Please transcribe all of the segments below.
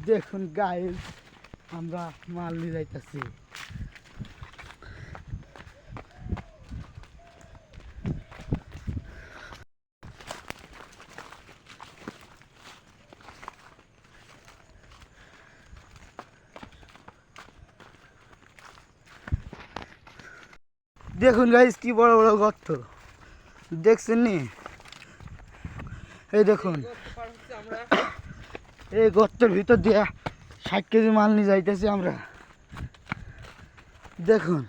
দেখুন গাইস, আমরা মাল নিয়ে যাইতেছি। দেখুন গাইস, কি বড় বড় গর্ত দেখছেন নি? এই দেখুন, এই গর্তের ভিতর দিয়ে 60 কেজি মাল নিয়ে যাইতেছি আমরা। দেখুন,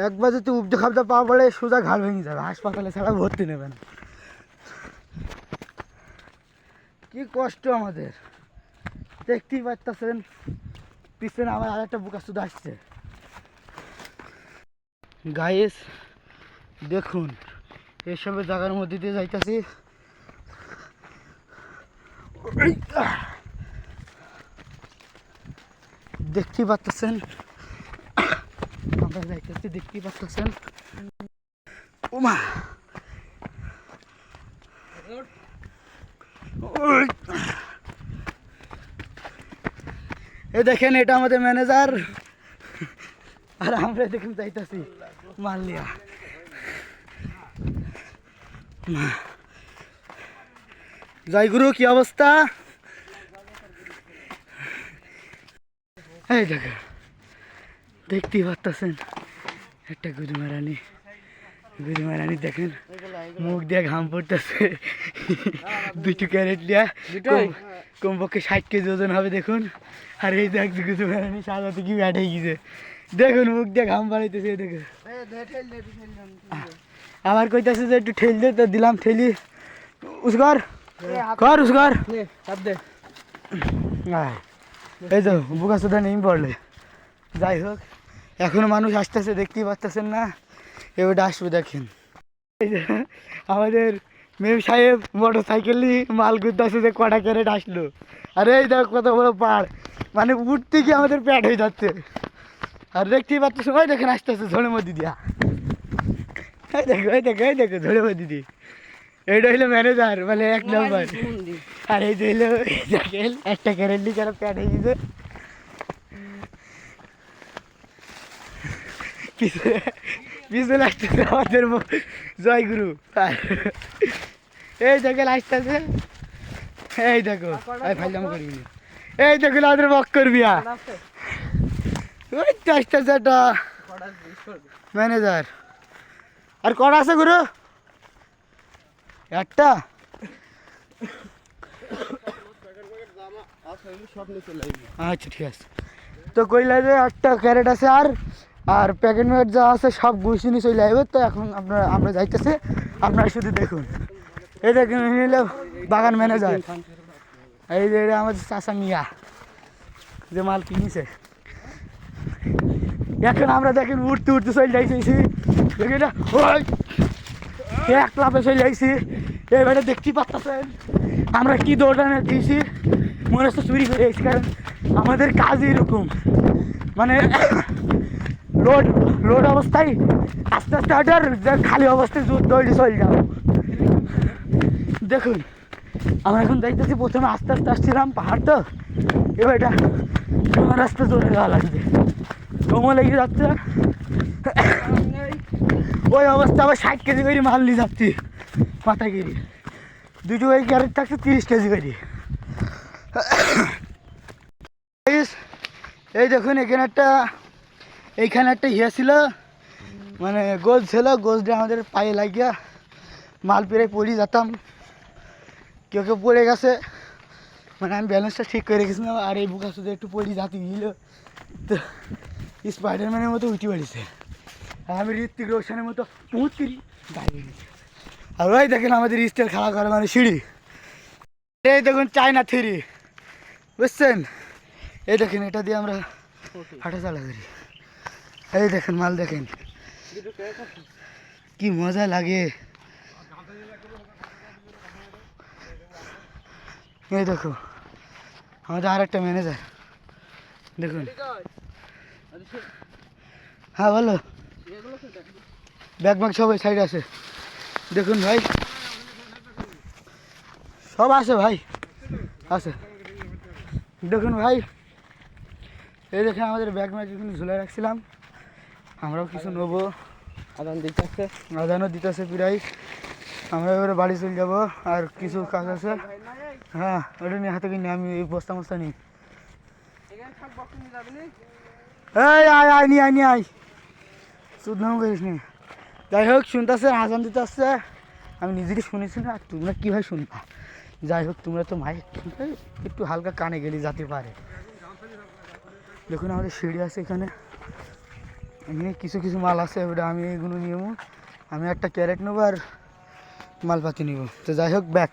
একবার যদি উবদে খাবদা পা পড়ে সোজা ঘাড় ভেঙে যাবে, হাসপাতালে ছাড়া ভর্তি নেবেন। কি কষ্ট আমাদের, দেখতেই পাচ্ছেন। পিছনে আমার আর একটা বুকা শুধু আসছে। গাইস দেখুন, এসবের জায়গার মধ্যে দিয়ে যাইতেছি। দেখতেই পাচ্ছেন, আমরা যাইতেছি, দেখতেই পাচ্ছেন। ওমা, এ দেখেন, এটা আমাদের ম্যানেজার, আর আমরা দেখুন যাইতেছি মাল নিয়া। জয় গুরু, কি অবস্থা? এই দেখো, দেখতেই পাচ্ছেন একটা গুরুমারানি। গুরুমারানি দেখেন, মুখ দিয়ে ঘাম পড়তেছে। দুটো ক্যারেট লিয়া কমপক্ষে 60 কেজি ওজন হবে দেখুন। আর এই দেখ গুরুমারানি সাজাতে কি ব্যাট হয়ে গেছে, দেখুন মুখ দিয়ে ঘাম বাড়াইতেছে। দেখুন, আবার কইতেছে যে একটু ঠেল দে, তো দিলাম ঠেলি। উসকার কর, উসকার। এই তো বুকা সুদা নেই পড়লে। যাই হোক, এখনো মানুষ আসতেছে, দেখতেই পাচ্ছেন না? এবারে আসবে দেখেন। এই যে আমাদের মেম সাহেব মোটর সাইকেল নিয়ে মাল গুদ্দাছে, যে কটা ক্যারেট আসলো। আরে এই দেখ কত বড় পাড়, মানে উঠতে গিয়ে আমাদের প্যাট হয়ে যাচ্ছে। আর দেখতেই পাচ্ছেন, ওই দেখেন আসতেছে ঝোড়ের মধ্যে দিয়া। এই দেখো, এই দেখো, এই দেখো ঝোড়ের মধ্যে দিয়ে। এইটা হইলো ম্যানেজার, মানে 1 নম্বর। আর এই যে হইলো দেখেন, একটা ক্যারেট নিয়ে কেন প্যাট হয়ে গেছে। পিছনে আসতেছে আমাদের জয় গুরু। এই দেখেন আসতেছে, এই দেখো, ফাইলাম করবি, এই দেখুন আমাদের বক করবি। ওই তো আসতেছে একটা ম্যানেজার। আর কটা আছে গুরু? একটা। আচ্ছা ঠিক আছে, তো কইলা যে একটা ক্যারেট আছে, আর প্যাকেট ম্যাকেট যা আছে সব গুছিয়ে চলে আসবে। তো এখন আমরা যাইতেছে, আপনারা শুধু দেখুন। এই দেখুন, নিলে বাগান ম্যানেজার। এই যে আমাদের চাচা মিয়া, যে মাল কিনেছে। এখন আমরা দেখেন উঠতে উঠতে চলে যাইছি, দেখি না এক লাফে চলে যাইছি। এবারে দেখতেই পাচ্ছেন আমরা কি দৌড়ানো দিয়েছি, মনে হচ্ছে চুরি করে এসেছি। কারণ আমাদের কাজ এরকম, মানে লোড অবস্থায় আস্তে আস্তে হাঁটার, খালি অবস্থায় দৌড়ে চলে যাও। দেখুন, আমরা এখন দেখতেছি, প্রথমে আস্তে আস্তে আসছিলাম, পাহাড় তো, এবার এটা আমার রাস্তা চলে যাওয়া লাগবে, সময় লেগে যাচ্ছে। ওই অবস্থা আবার 60 কেজি করে মাল নিয়ে যাচ্ছি মাথায় গিরি। দুটো ওই ক্যারেট থাকছে 30 কেজি করে। এই দেখুন, এইখানে একটা ইয়ে ছিল, মানে গোজ ছিল, গোজটা আমাদের পায়ে লাগিয়া মাল পেরে পড়ে যেতাম। কেউ কেউ পড়ে গেছে, মানে আমি ব্যালেন্সটা ঠিক করে রেখেছিলাম। আর এই বুকা শুধু একটু পড়ে যাতে গেল, তো স্পাইডারম্যানের মতো উঠে পড়েছে। আর আমি ঋত্বিক রোশনের মতো পুঁত করি দাঁড়িয়ে গেছি। আর ওই দেখেন আমাদের স্টাইল খেলা করে, মানে সিঁড়ি। এই দেখুন চায়না থ্রি, বুঝছেন? এই দেখেন, এটা দিয়ে আমরা হাঁটা চালা করি। এই দেখেন মাল, দেখেন কি মজা লাগে। এই দেখো আমাদের আর একটা ম্যানেজার, দেখুন। হ্যাঁ বলো, ব্যাগ ম্যাগ সবাই সাইড আছে, দেখুন ভাই, সব আছে ভাই, আছে। দেখুন ভাই, এই দেখে আমাদের ব্যাগ ম্যাগ এখানে ঝুলে রাখছিলাম, আমরাও কিছু নেবো। আদান দিতেছে, আদানও দিতেছে প্রায়। আমরা এবারে বাড়ি চলে যাবো, আর কিছু কাজ আছে। হ্যাঁ, ওটা নিয়ে হাতে কিনে আমি এই বস্তা মস্তা নিই। এই আয় আয় নিয়ে আয় নিয়ে আয়, শুধু নাম করিস নি। যাই হোক, শুনতেছে আজান দিতে আসছে, আমি নিজেকে শুনেছি না, তোমরা কীভাবে শুনবা? যাই হোক, তোমরা তো মাইক একটু হালকা কানে গেলে যেতে পারে। দেখুন আমাদের সিঁড়ি আছে এখানে, এখানে কিছু কিছু মাল আছে, ওটা আমি এগুলো নিয়ে আমি একটা ক্যারেট নেবো আর মালপাতি নিব। তো যাই হোক, ব্যাগ